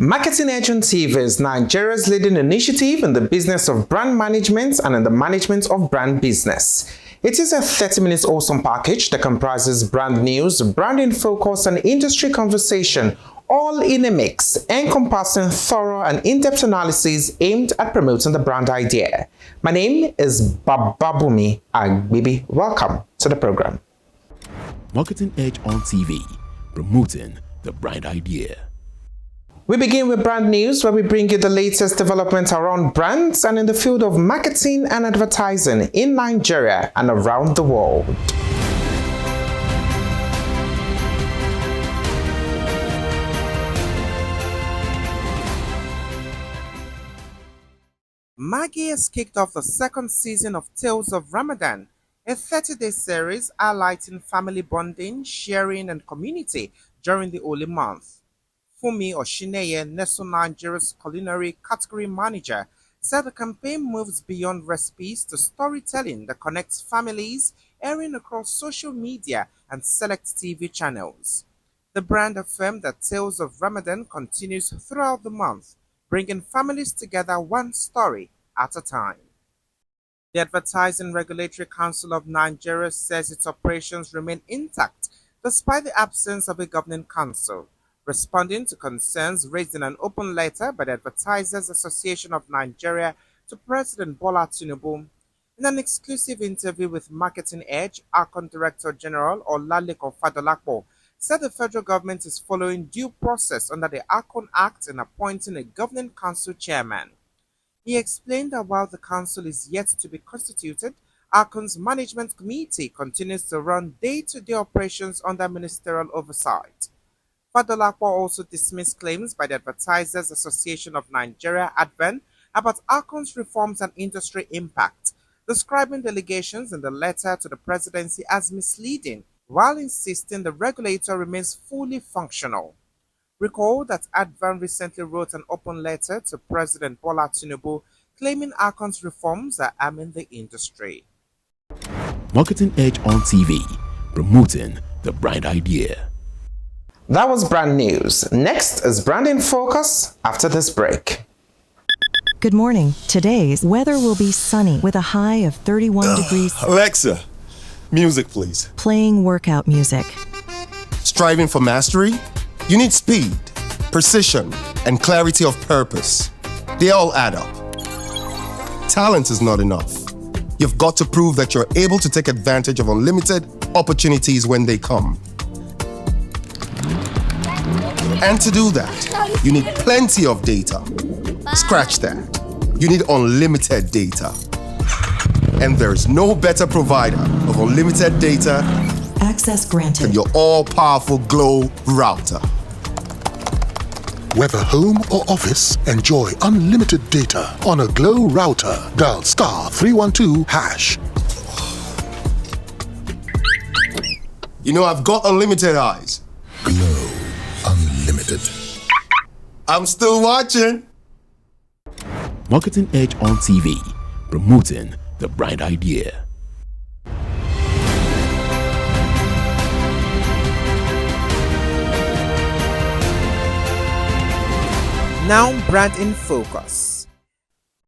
Marketing Edge on TV is Nigeria's leading initiative in the business of brand management and in the management of brand business. It is a 30-minute awesome package that comprises brand news, branding focus, and industry conversation, all in a mix, encompassing thorough and in-depth analysis aimed at promoting the brand idea. My name is Bababumi Agbibi. Welcome to the program. Marketing Edge on TV, promoting the brand idea. We begin with brand news, where we bring you the latest developments around brands and in the field of marketing and advertising in Nigeria and around the world. Maggi has kicked off the second season of Tales of Ramadan, a 30-day series highlighting family bonding, sharing, and community during the holy month. Fumi Oshineye, Nestle Nigeria's culinary category manager, said the campaign moves beyond recipes to storytelling that connects families, airing across social media and select TV channels. The brand affirmed that Tales of Ramadan continues throughout the month, bringing families together one story at a time. The Advertising Regulatory Council of Nigeria says its operations remain intact despite the absence of a governing council. Responding to concerns raised in an open letter by the Advertisers Association of Nigeria to President Bola Tinubu, in an exclusive interview with Marketing Edge, ACON Director General Olaleko Fadolapo said the federal government is following due process under the ACON Act in appointing a governing council chairman. He explained that while the council is yet to be constituted, ACON's management committee continues to run day-to-day operations under ministerial oversight. Fadolapo also dismissed claims by the Advertisers Association of Nigeria (ADVEN) about ACON's reforms and industry impact, describing the allegations in the letter to the presidency as misleading, while insisting the regulator remains fully functional. Recall that ADVEN recently wrote an open letter to President Bola Tinubu claiming ACON's reforms are harming the industry. Marketing Edge on TV, promoting the brand idea. That was brand news. Next is branding focus after this break. Good morning. Today's weather will be sunny with a high of 31 degrees. Alexa, music please. Playing workout music. Striving for mastery? You need speed, precision, and clarity of purpose. They all add up. Talent is not enough. You've got to prove that you're able to take advantage of unlimited opportunities when they come. And to do that, you need plenty of data. Scratch that. You need unlimited data. And there's no better provider of unlimited data Access granted. than your all-powerful Glow router. Whether home or office, enjoy unlimited data on a Glow router. Dial *312#. You know, I've got unlimited eyes. Glow Unlimited. I'm still watching. Marketing Edge on TV, promoting the brand idea. Now brand in focus.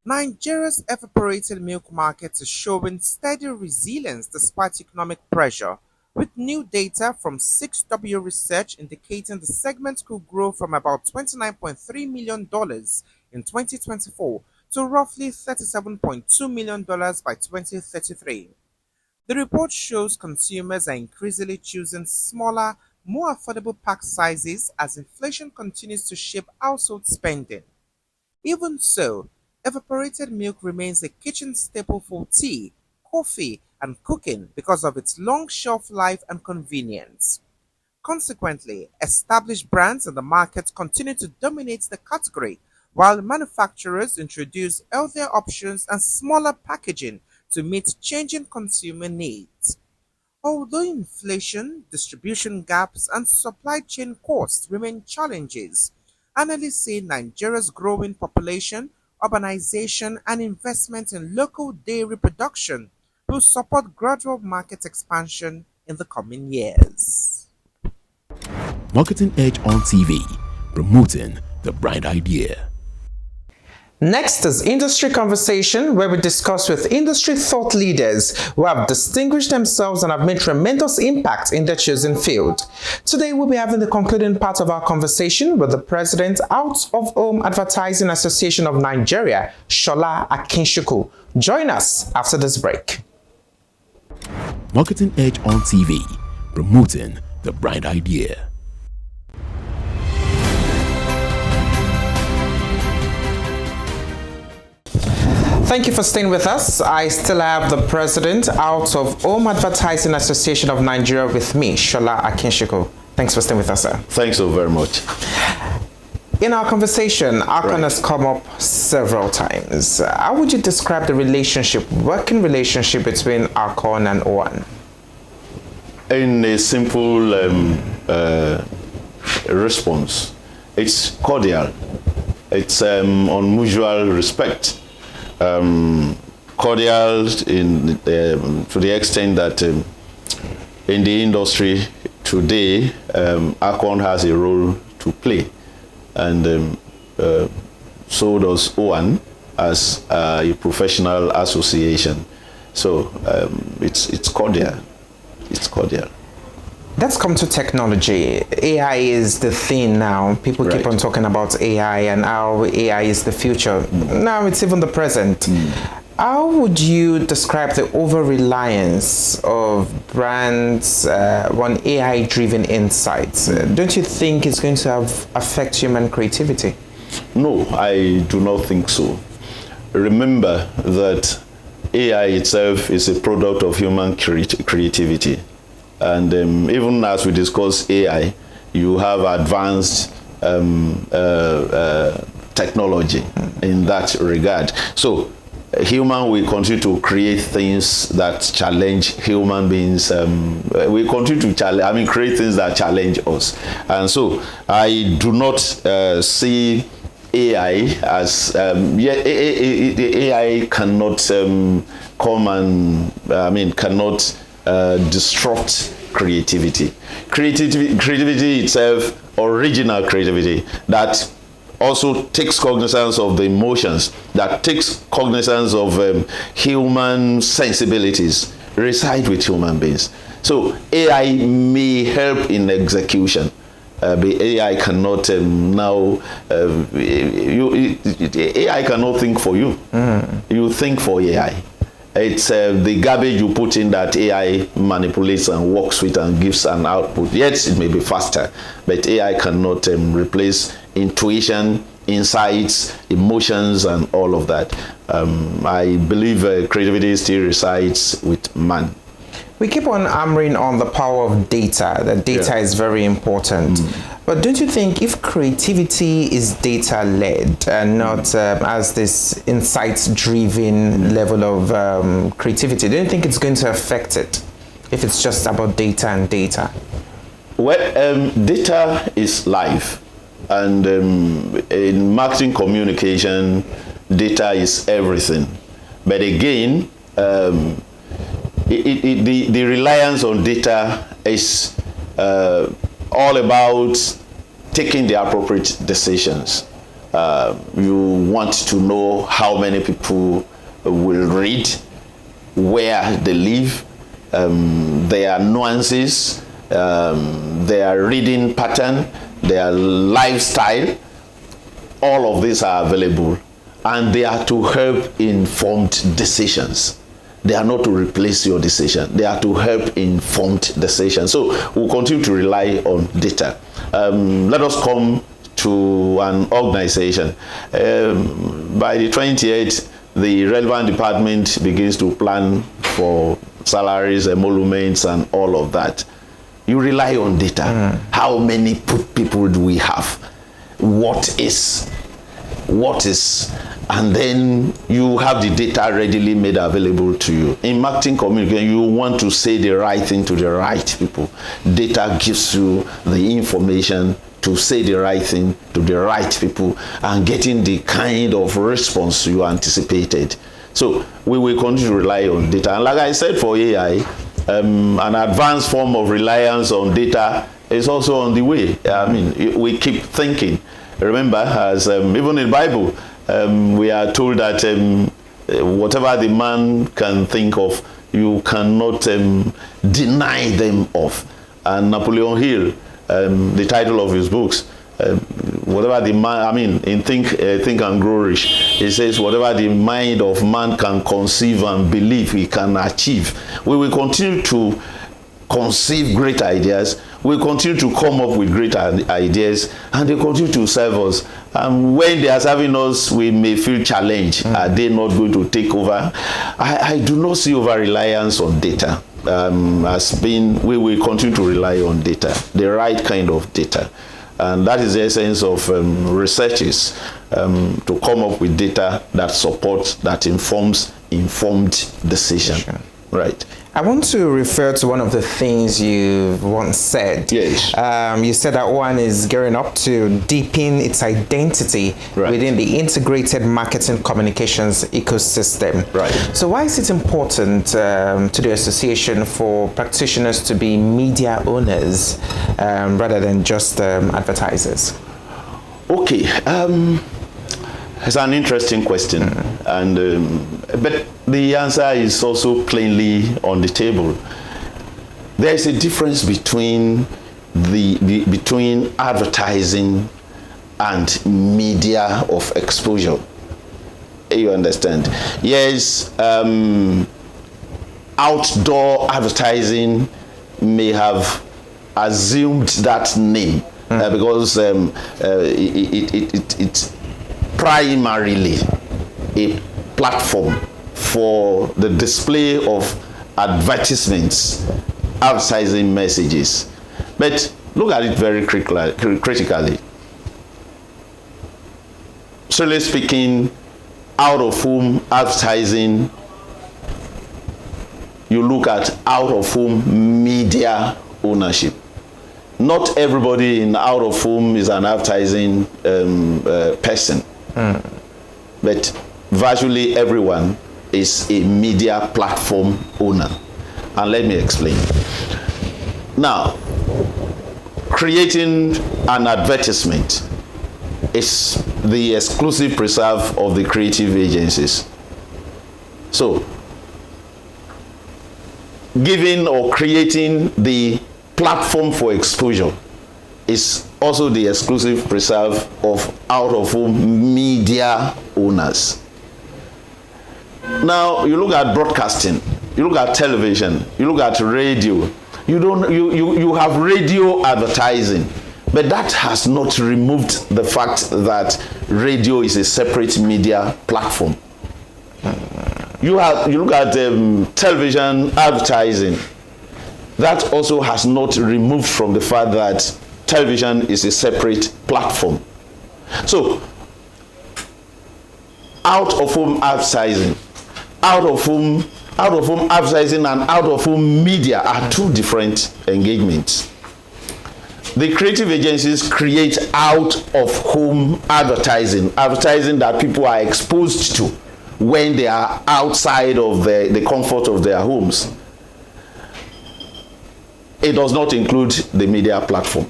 Nigeria's evaporated milk market is showing steady resilience despite economic pressure, with new data from 6W Research indicating the segment could grow from about $29.3 million in 2024 to roughly $37.2 million by 2033. The report shows consumers are increasingly choosing smaller, more affordable pack sizes as inflation continues to shape household spending. Even so, evaporated milk remains a kitchen staple for tea, coffee, and cooking because of its long shelf life and convenience. Consequently, established brands in the market continue to dominate the category, while manufacturers introduce healthier options and smaller packaging to meet changing consumer needs. Although inflation, distribution gaps, and supply chain costs remain challenges, analysts say Nigeria's growing population, urbanization, and investment in local dairy production will support gradual market expansion in the coming years. Marketing Edge on TV, promoting the bright idea. Next is Industry Conversation, where we discuss with industry thought leaders who have distinguished themselves and have made tremendous impact in their chosen field. Today, we'll be having the concluding part of our conversation with the President, Out of Home Advertising Association of Nigeria, Sola Akinsiku. Join us after this break. Marketing Edge on TV, promoting the bright idea. Thank you for staying with us. I still have the President, Out of Home Advertising Association of Nigeria with me, Sola Akinsiku. Thanks for staying with us, sir. Thanks so very much. In our conversation, ACON has come up several times. How would you describe the working relationship between ACON and OAN? In a simple response, it's cordial. It's on mutual respect. Cordial to the extent that in the industry today, ACON has a role to play, and so does OAN as a professional association. So it's cordial. It's cordial. Let's come to technology. AI is the thing now. People keep on talking about AI and how AI is the future. Now it's even the present. How would you describe the over-reliance of brands on AI-driven insights? Don't you think it's going to affect human creativity? No, I do not think so. Remember that AI itself is a product of human creativity. And even as we discuss AI, you have advanced technology in that regard. So human will continue to create things that challenge human beings. We continue to create things that challenge us. And so I do not see AI as AI cannot come and cannot disrupt creativity. Creativity itself, original creativity that also takes cognizance of the emotions, that takes cognizance of human sensibilities, reside with human beings. So AI may help in execution. But AI cannot AI cannot think for you. You think for AI. It's the garbage you put in that AI manipulates and works with and gives an output. Yes, it may be faster, but AI cannot replace intuition, insights, emotions, and all of that. I believe creativity still resides with man. We keep on hammering on the power of data. That data is very important. But don't you think if creativity is data-led and not as this insights-driven level of creativity, don't you think it's going to affect it if it's just about data and data? Well, data is life. And in marketing communication, data is everything. But again, the reliance on data is all about taking the appropriate decisions. You want to know how many people will read, where they live, their nuances, their reading pattern, their lifestyle. All of these are available, and they are to help informed decisions. They are not to replace your decision. They are to help informed decisions. So we'll continue to rely on data. Let us come to an organization. By the 28th, the relevant department begins to plan for salaries, emoluments, and all of that. You rely on data. How many people do we have? What is? And then you have the data readily made available to you. In marketing communication, you want to say the right thing to the right people. Data gives you the information to say the right thing to the right people and getting the kind of response you anticipated. So we will continue to rely on data. And like I said, for AI, an advanced form of reliance on data is also on the way. I mean, we keep thinking. Remember, as even in the Bible, we are told that whatever the man can think of, you cannot deny them of. And Napoleon Hill, the title of his books, whatever the man, I mean, in Think and Grow Rich, he says, whatever the mind of man can conceive and believe he can achieve. We will continue to conceive great ideas. We continue to come up with great ideas, and they continue to serve us. And when they are serving us, we may feel challenged. Are they not going to take over? I do not see over-reliance on data as being, we will continue to rely on data, the right kind of data. And that is the essence of researches, to come up with data that supports, that informed decision. Sure. Right. I want to refer to one of the things you once said. Yes. You said that OAAN is gearing up to deepen its identity within the integrated marketing communications ecosystem. Right. So why is it important to the association for practitioners to be media owners rather than just advertisers? Okay. It's an interesting question, and but the answer is also plainly on the table. There is a difference between between advertising and media of exposure. You understand? Yes, outdoor advertising may have assumed that name because it's primarily a platform for the display of advertisements, advertising messages. But look at it very critically. Seriously speaking, out-of-home advertising, you look at out-of-home media ownership. Not everybody in out-of-home is an advertising person. But virtually everyone is a media platform owner. And let me explain. Now, creating an advertisement is the exclusive preserve of the creative agencies. So, giving or creating the platform for exposure is also the exclusive preserve of out-of-home media owners. Now, you look at broadcasting, you look at television, you look at radio. You have radio advertising, but that has not removed the fact that radio is a separate media platform. You look at television advertising. That also has not removed from the fact that television is a separate platform. So, out-of-home advertising, out-of-home advertising and out-of-home media are two different engagements. The creative agencies create out-of-home advertising that people are exposed to when they are outside of the comfort of their homes. It does not include the media platform.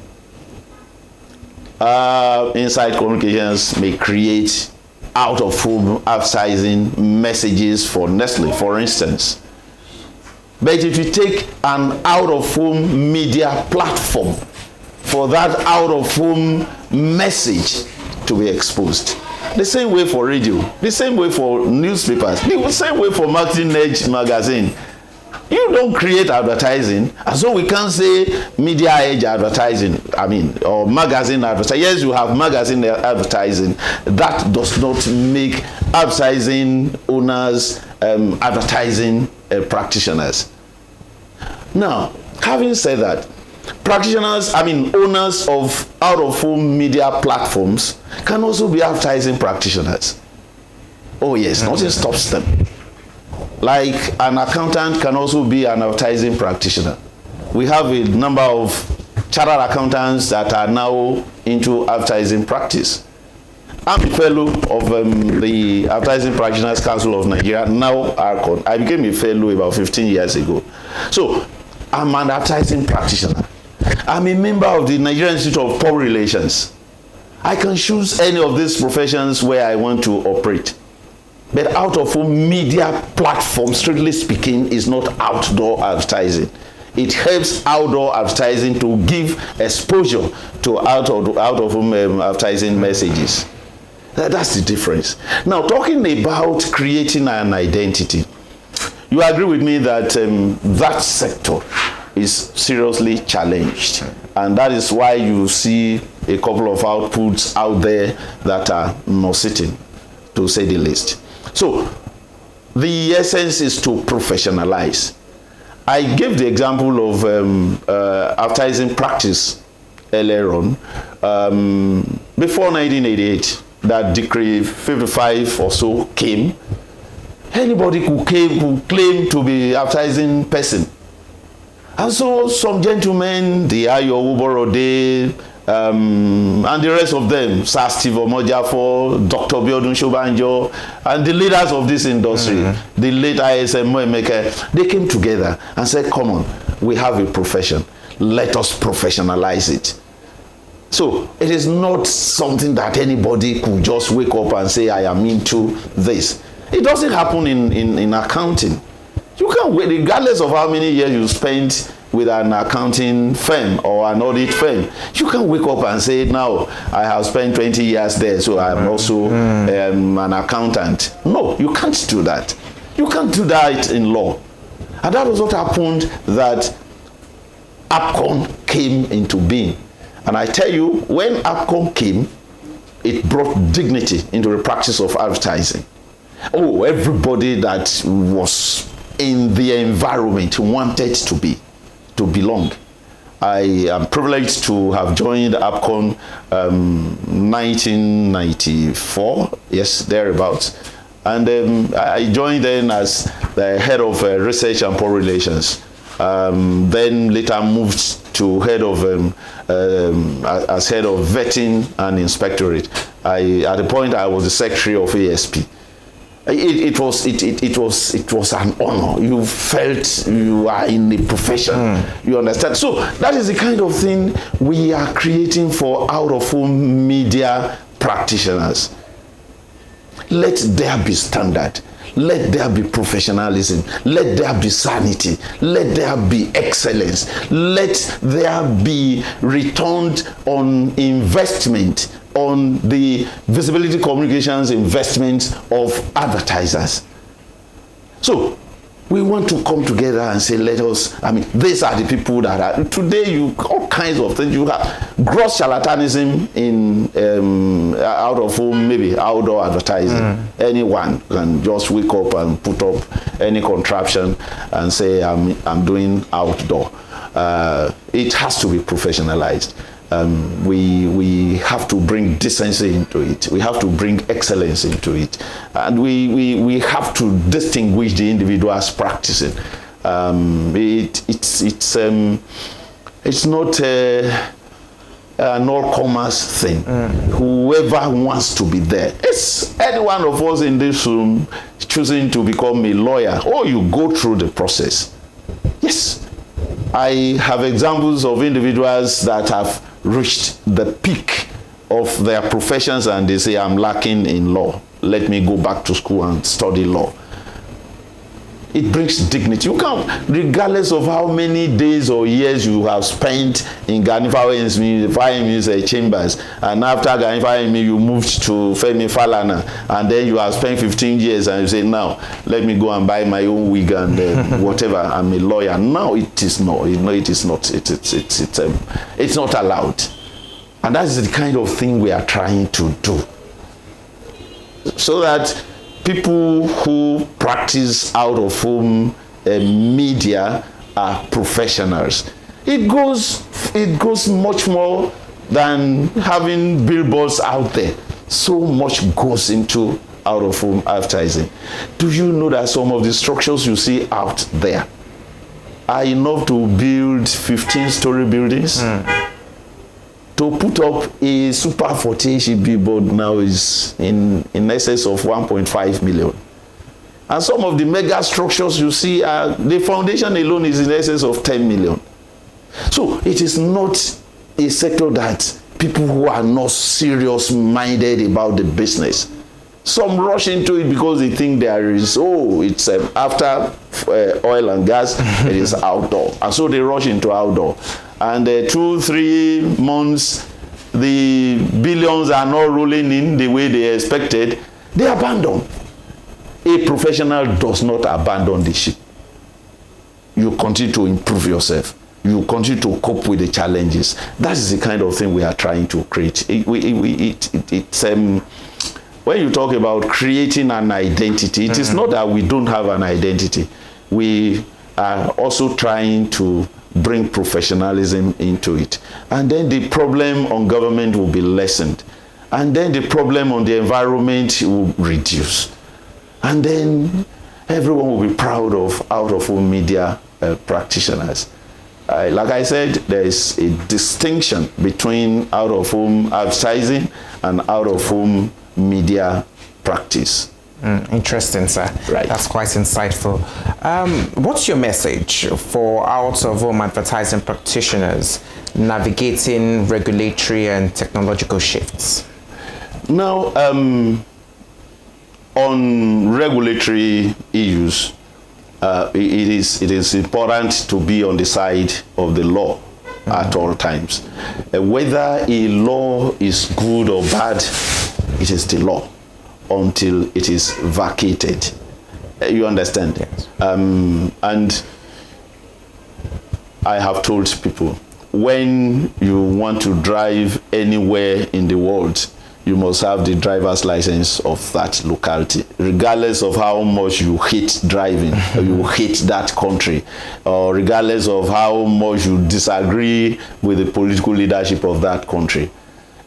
Inside Communications may create out-of-home advertising messages for Nestle, for instance. But if you take an out-of-home media platform for that out-of-home message to be exposed, the same way for radio, the same way for newspapers, the same way for Marketing Edge magazine. You don't create advertising, and so we can't say media edge advertising, or magazine advertising. Yes, you have magazine advertising. That does not make advertising owners advertising practitioners. Now, having said that, owners of out-of-home media platforms can also be advertising practitioners. Oh yes, nothing stops them. Like an accountant can also be an advertising practitioner. We have a number of chartered accountants that are now into advertising practice. I'm a fellow of the Advertising Practitioners Council of Nigeria, now ARCON. I became a fellow about 15 years ago. So I'm an advertising practitioner. I'm a member of the Nigerian Institute of Public Relations. I can choose any of these professions where I want to operate. But out of home media platform, strictly speaking, is not outdoor advertising. It helps outdoor advertising to give exposure to out of home advertising messages. That's the difference. Now, talking about creating an identity, you agree with me that that sector is seriously challenged, and that is why you see a couple of outputs out there that are not sitting, to say the least. So the essence is to professionalize. I gave the example of advertising practice earlier on. Before 1988, that decree 55 or so came, anybody could claim to be advertising person. And so some gentlemen, the Ayo Uborode, and the rest of them, Sir Steve Omojafo, Dr. Biodun Shobanjo, and the leaders of this industry, the late ISM Moemeke, they came together and said, come on, we have a profession. Let us professionalize it. So it is not something that anybody could just wake up and say, I am into this. It doesn't happen in accounting. You can't wait, regardless of how many years you spent with an accounting firm or an audit firm. You can't wake up and say, now I have spent 20 years there, so I'm also an accountant. No, you can't do that. You can't do that in law. And that was what happened, that APCON came into being. And I tell you, when APCON came, it brought dignity into the practice of advertising. Oh, everybody that was in the environment wanted to belong. I am privileged to have joined APCON 1994, yes, thereabouts. And I joined then as the head of research and public relations. Then later moved to head of as head of vetting and inspectorate. At the point I was the secretary of ASP. It was an honor. You felt you are in a profession. You understand? So that is the kind of thing we are creating for out-of-home media practitioners. Let there be standard. Let there be professionalism. Let there be sanity. Let there be excellence. Let there be return on investment on the visibility communications investments of advertisers. So we want to come together and say, let us, I mean, these are the people that are, today all kinds of things, you have gross charlatanism in out of home, maybe outdoor advertising. Anyone can just wake up and put up any contraption and say, I'm doing outdoor. It has to be professionalized. We have to bring decency into it. We have to bring excellence into it. And we have to distinguish the individuals practicing. It's not an all-comers thing. Whoever wants to be there. It's any one of us in this room choosing to become a lawyer. Or you go through the process. Yes. I have examples of individuals that have reached the peak of their professions and they say, I'm lacking in law. Let me go back to school and study law. It brings dignity. You can't, regardless of how many days or years you have spent in Ganifa chambers, and after Ganifa you moved to Femi Falana, and then you have spent 15 years and you say, now let me go and buy my own wig and whatever, I'm a lawyer. No, it is not. It is not. It's not allowed. And that is the kind of thing we are trying to do. So that people who practice out-of-home media are professionals. It goes much more than having billboards out there. So much goes into out-of-home advertising. Do you know that some of the structures you see out there are enough to build 15-story buildings? To put up a super 40-inch billboard now is in excess of 1.5 million. And some of the mega structures you see, the foundation alone is in excess of 10 million. So it is not a sector that people who are not serious-minded about the business. Some rush into it because they think it's after oil and gas, it is outdoor. And so they rush into outdoor. And 2-3 months, the billions are not rolling in the way they expected. They abandon. A professional does not abandon the ship. You continue to improve yourself. You continue to cope with the challenges. That is the kind of thing we are trying to create. When you talk about creating an identity, it is not that we don't have an identity. We are also trying to bring professionalism into it. And then the problem on government will be lessened. And then the problem on the environment will reduce. And then everyone will be proud of out-of-home media practitioners. Like I said, there is a distinction between out-of-home advertising and out-of-home media practice. Interesting, sir. Right. That's quite insightful. What's your message for out-of-home advertising practitioners navigating regulatory and technological shifts? Now, on regulatory issues, it is important to be on the side of the law at all times. Whether a law is good or bad, it is the law until it is vacated. You understand? Yes. And I have told people, when you want to drive anywhere in the world, you must have the driver's license of that locality, regardless of how much you hate driving, or you hate that country, or regardless of how much you disagree with the political leadership of that country.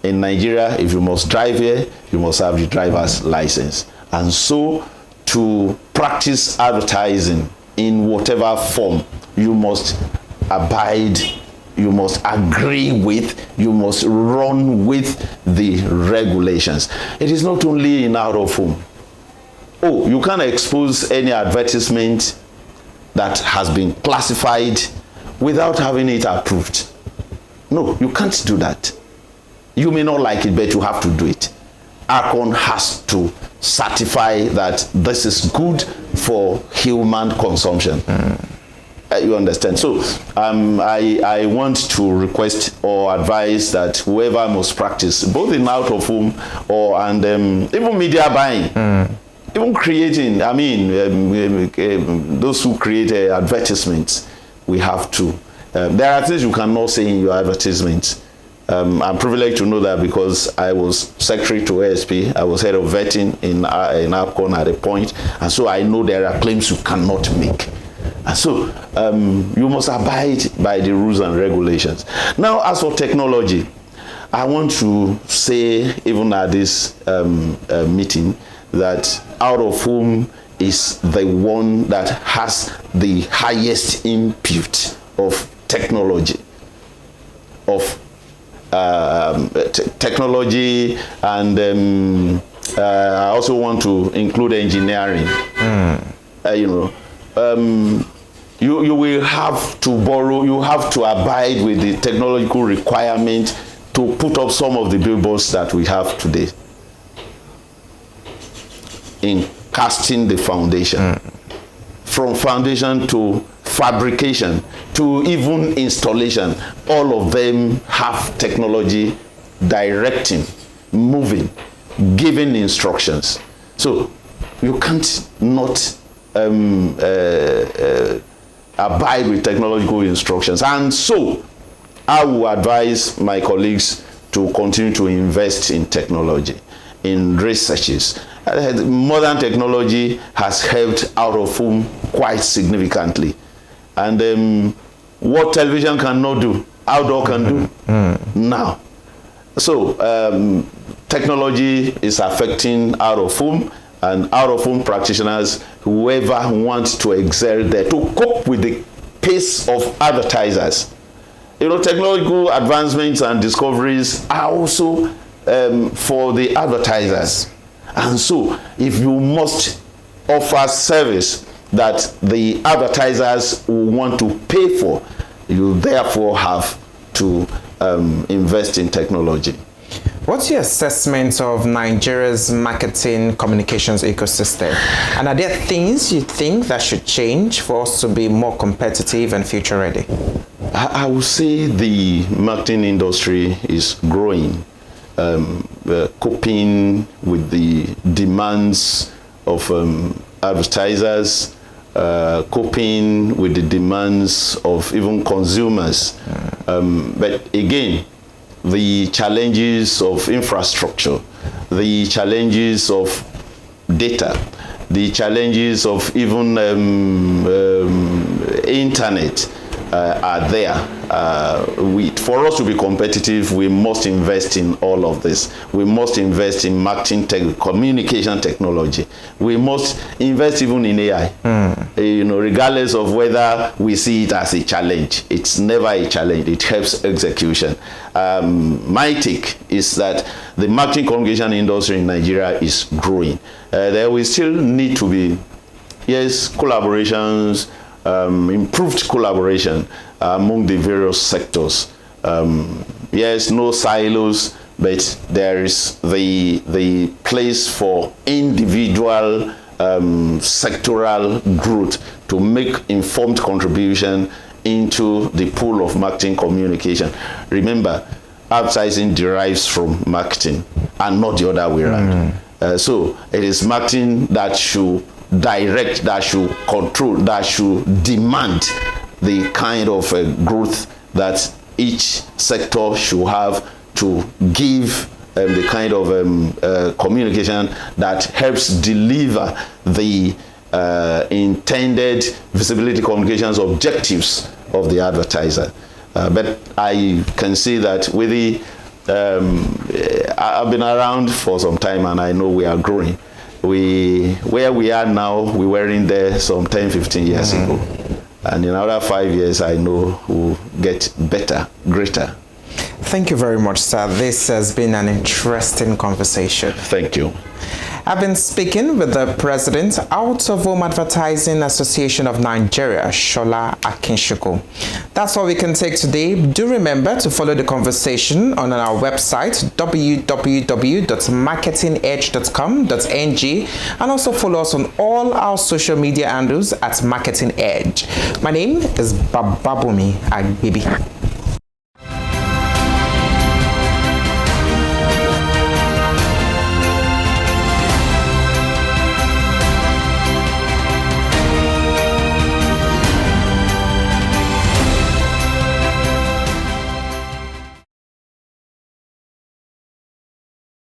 In Nigeria, if you must drive here, you must have the driver's license. And so, to practice advertising in whatever form, you must abide, you must agree with, you must run with the regulations. It is not only in out-of-home. Oh, you can't expose any advertisement that has been classified without having it approved. No, you can't do that. You may not like it, but you have to do it. ACON has to certify that this is good for human consumption. You understand? So I want to request or advise that whoever must practice, both in out-of-home and even media buying, even creating, those who create advertisements, we have to. There are things you cannot say in your advertisements. I'm privileged to know that because I was secretary to ASP, I was head of vetting in APCON at a point, and so I know there are claims you cannot make. And so you must abide by the rules and regulations. Now, as for technology, I want to say, even at this meeting, that out-of-home is the one that has the highest input of technology, technology, and I also want to include engineering. You will have to borrow, you have to abide with the technological requirement to put up some of the billboards that we have today in casting the foundation. From foundation to fabrication to even installation, all of them have technology directing, moving, giving instructions. So you can't not abide with technological instructions. And so I will advise my colleagues to continue to invest in technology, in researches. Modern technology has helped out-of-home quite significantly. And what television cannot do, outdoor can do now. So technology is affecting out-of-home, and out-of-home practitioners, whoever wants to excel there, to cope with the pace of advertisers. Technological advancements and discoveries are also for the advertisers. And so, if you must offer service that the advertisers will want to pay for, you therefore have to invest in technology. What's your assessment of Nigeria's marketing communications ecosystem? And are there things you think that should change for us to be more competitive and future ready? I would say the marketing industry is growing, coping with the demands of advertisers, coping with the demands of even consumers. But again, the challenges of infrastructure, the challenges of data, the challenges of even internet are there. For us to be competitive, we must invest in all of this. We must invest in marketing, communication technology. We must invest even in AI. Regardless of whether we see it as a challenge, it's never a challenge. It helps execution. My take is that the marketing communication industry in Nigeria is growing. There will still need to be, yes, collaborations, improved collaboration among the various sectors. Yes, no silos, but there is the place for individual sectoral growth to make informed contribution into the pool of marketing communication. Remember, advertising derives from marketing and not the other way around. So it is marketing that should direct, that should control, that should demand the kind of growth that each sector should have to give the kind of communication that helps deliver the intended visibility communications objectives of the advertiser. But I can see that with the I've been around for some time and I know we are growing. Where we are now, we were in there some 10, 15 years ago. And in another 5 years, I know we'll get better, greater. Thank you very much, sir. This has been an interesting conversation. Thank you. I've been speaking with the President, Out of Home Advertising Association of Nigeria, Sola Akinsiku. That's all we can take today. Do remember to follow the conversation on our website, www.marketingedge.com.ng, and also follow us on all our social media handles at Marketing Edge. My name is Bababumi Agbibi.